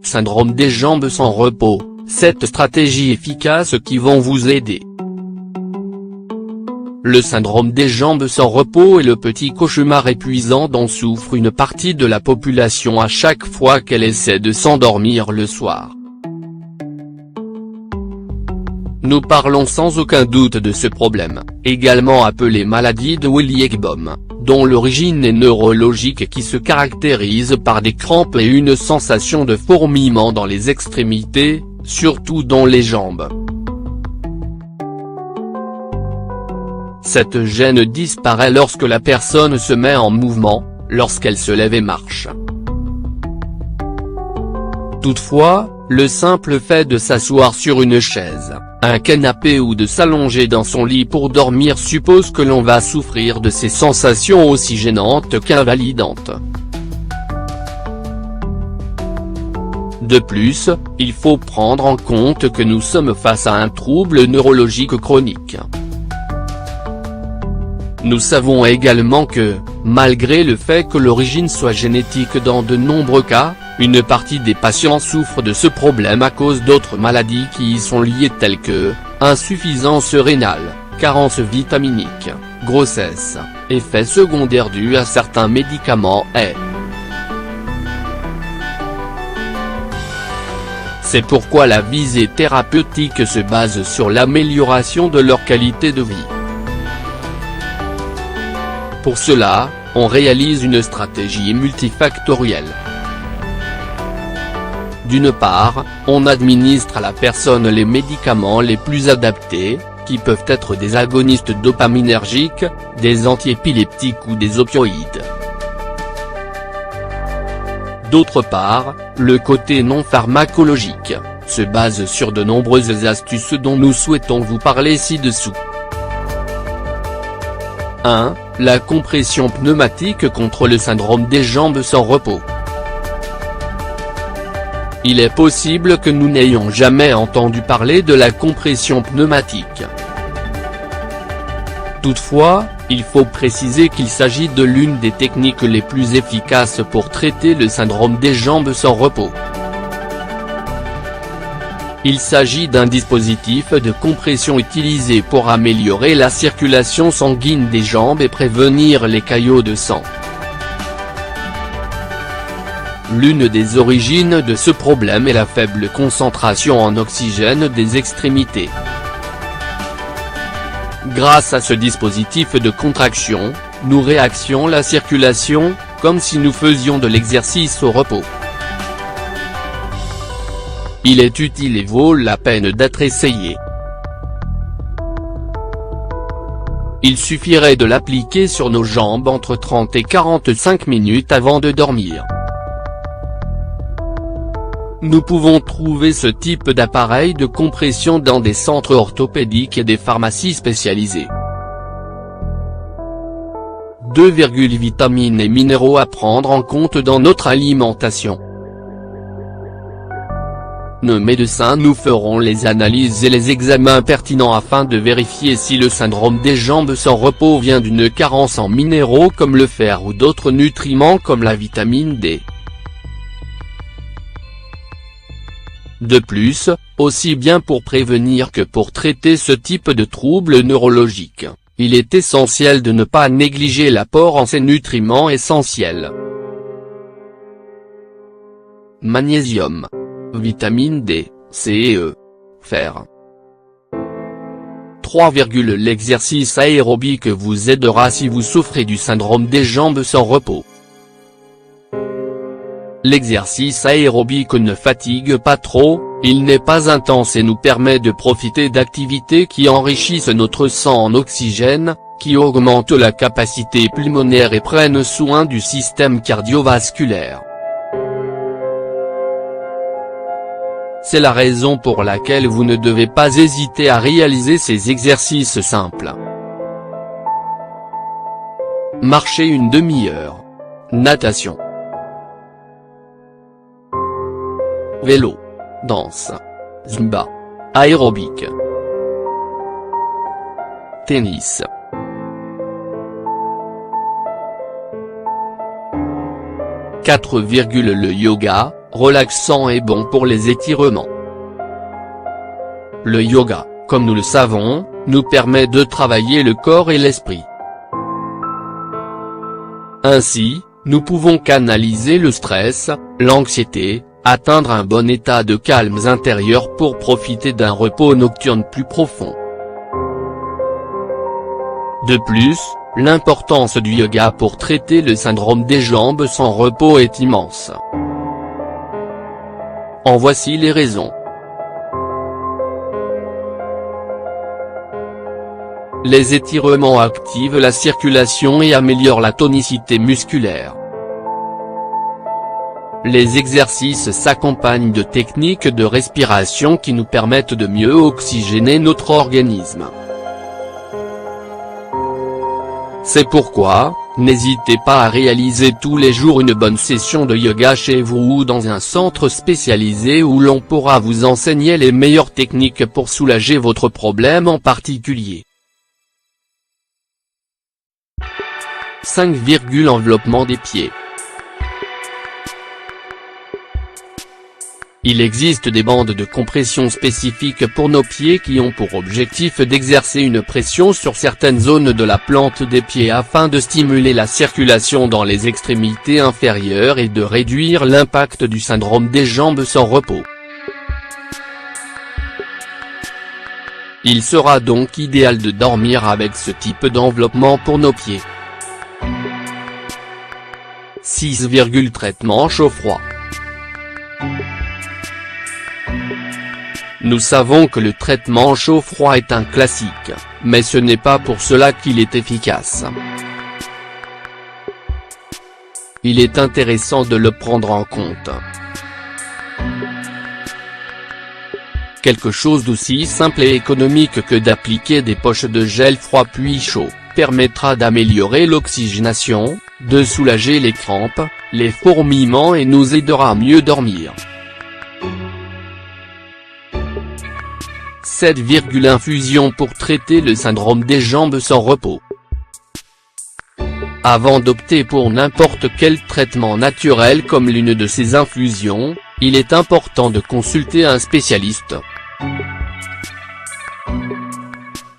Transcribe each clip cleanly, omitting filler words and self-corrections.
syndrome des jambes sans repos, 7 stratégies efficaces qui vont vous aider. Le syndrome des jambes sans repos est le petit cauchemar épuisant dont souffre une partie de la population à chaque fois qu'elle essaie de s'endormir le soir. Nous parlons sans aucun doute de ce problème, également appelé maladie de Willie-Ekbom, dont l'origine est neurologique et qui se caractérise par des crampes et une sensation de fourmillement dans les extrémités, surtout dans les jambes. Cette gêne disparaît lorsque la personne se met en mouvement, lorsqu'elle se lève et marche. Toutefois, le simple fait de s'asseoir sur une chaise, un canapé ou de s'allonger dans son lit pour dormir suppose que l'on va souffrir de ces sensations aussi gênantes qu'invalidantes. De plus, il faut prendre en compte que nous sommes face à un trouble neurologique chronique. Nous savons également que, malgré le fait que l'origine soit génétique dans de nombreux cas, une partie des patients souffrent de ce problème à cause d'autres maladies qui y sont liées telles que, insuffisance rénale, carence vitaminique, grossesse, effets secondaires dus à certains médicaments et. C'est pourquoi la visée thérapeutique se base sur l'amélioration de leur qualité de vie. Pour cela, on réalise une stratégie multifactorielle. D'une part, on administre à la personne les médicaments les plus adaptés, qui peuvent être des agonistes dopaminergiques, des antiépileptiques ou des opioïdes. D'autre part, le côté non pharmacologique se base sur de nombreuses astuces dont nous souhaitons vous parler ci-dessous. 1. La compression pneumatique contre le syndrome des jambes sans repos. Il est possible que nous n'ayons jamais entendu parler de la compression pneumatique. Toutefois, il faut préciser qu'il s'agit de l'une des techniques les plus efficaces pour traiter le syndrome des jambes sans repos. Il s'agit d'un dispositif de compression utilisé pour améliorer la circulation sanguine des jambes et prévenir les caillots de sang. L'une des origines de ce problème est la faible concentration en oxygène des extrémités. Grâce à ce dispositif de contraction, nous réactions la circulation, comme si nous faisions de l'exercice au repos. Il est utile et vaut la peine d'être essayé. Il suffirait de l'appliquer sur nos jambes entre 30 et 45 minutes avant de dormir. Nous pouvons trouver ce type d'appareil de compression dans des centres orthopédiques et des pharmacies spécialisées. 2. Vitamines et minéraux à prendre en compte dans notre alimentation. Nos médecins nous feront les analyses et les examens pertinents afin de vérifier si le syndrome des jambes sans repos vient d'une carence en minéraux comme le fer ou d'autres nutriments comme la vitamine D. De plus, aussi bien pour prévenir que pour traiter ce type de troubles neurologiques, il est essentiel de ne pas négliger l'apport en ces nutriments essentiels. Magnésium, vitamine D, C et E, fer. 3. L'exercice aérobique vous aidera si vous souffrez du syndrome des jambes sans repos. L'exercice aérobique ne fatigue pas trop, il n'est pas intense et nous permet de profiter d'activités qui enrichissent notre sang en oxygène, qui augmentent la capacité pulmonaire et prennent soin du système cardiovasculaire. C'est la raison pour laquelle vous ne devez pas hésiter à réaliser ces exercices simples. Marcher une demi-heure. Natation. Vélo. Danse. Zumba. Aérobic. Tennis. Le yoga, relaxant et bon pour les étirements. Le yoga, comme nous le savons, nous permet de travailler le corps et l'esprit. Ainsi, nous pouvons canaliser le stress, l'anxiété, atteindre un bon état de calme intérieur pour profiter d'un repos nocturne plus profond. De plus, l'importance du yoga pour traiter le syndrome des jambes sans repos est immense. En voici les raisons. Les étirements activent la circulation et améliorent la tonicité musculaire. Les exercices s'accompagnent de techniques de respiration qui nous permettent de mieux oxygéner notre organisme. C'est pourquoi, n'hésitez pas à réaliser tous les jours une bonne session de yoga chez vous ou dans un centre spécialisé où l'on pourra vous enseigner les meilleures techniques pour soulager votre problème en particulier. 5. Enveloppement des pieds. Il existe des bandes de compression spécifiques pour nos pieds qui ont pour objectif d'exercer une pression sur certaines zones de la plante des pieds afin de stimuler la circulation dans les extrémités inférieures et de réduire l'impact du syndrome des jambes sans repos. Il sera donc idéal de dormir avec ce type d'enveloppement pour nos pieds. 6. Traitement chaud-froid. Nous savons que le traitement chaud-froid est un classique, mais ce n'est pas pour cela qu'il est efficace. Il est intéressant de le prendre en compte. Quelque chose d'aussi simple et économique que d'appliquer des poches de gel froid puis chaud, permettra d'améliorer l'oxygénation, de soulager les crampes, les fourmillements et nous aidera à mieux dormir. 7. Infusion pour traiter le syndrome des jambes sans repos. Avant d'opter pour n'importe quel traitement naturel comme l'une de ces infusions, il est important de consulter un spécialiste.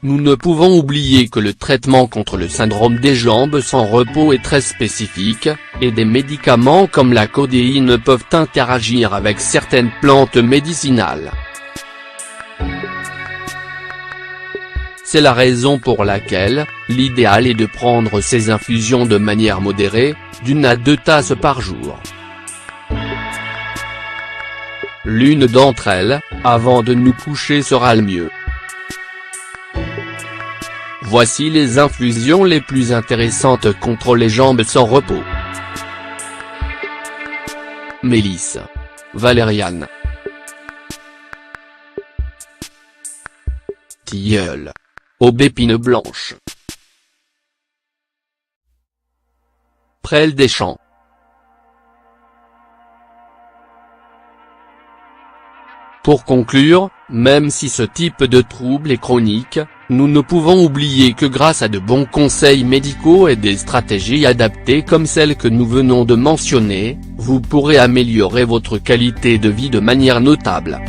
Nous ne pouvons oublier que le traitement contre le syndrome des jambes sans repos est très spécifique, et des médicaments comme la codéine peuvent interagir avec certaines plantes médicinales. C'est la raison pour laquelle, l'idéal est de prendre ces infusions de manière modérée, d'1 à 2 tasses par jour. L'une d'entre elles, avant de nous coucher sera le mieux. Voici les infusions les plus intéressantes contre les jambes sans repos. Mélisse. Valériane. Tilleul. Aubépine blanche. Prêle des champs. Pour conclure, même si ce type de trouble est chronique, nous ne pouvons oublier que grâce à de bons conseils médicaux et des stratégies adaptées comme celles que nous venons de mentionner, vous pourrez améliorer votre qualité de vie de manière notable.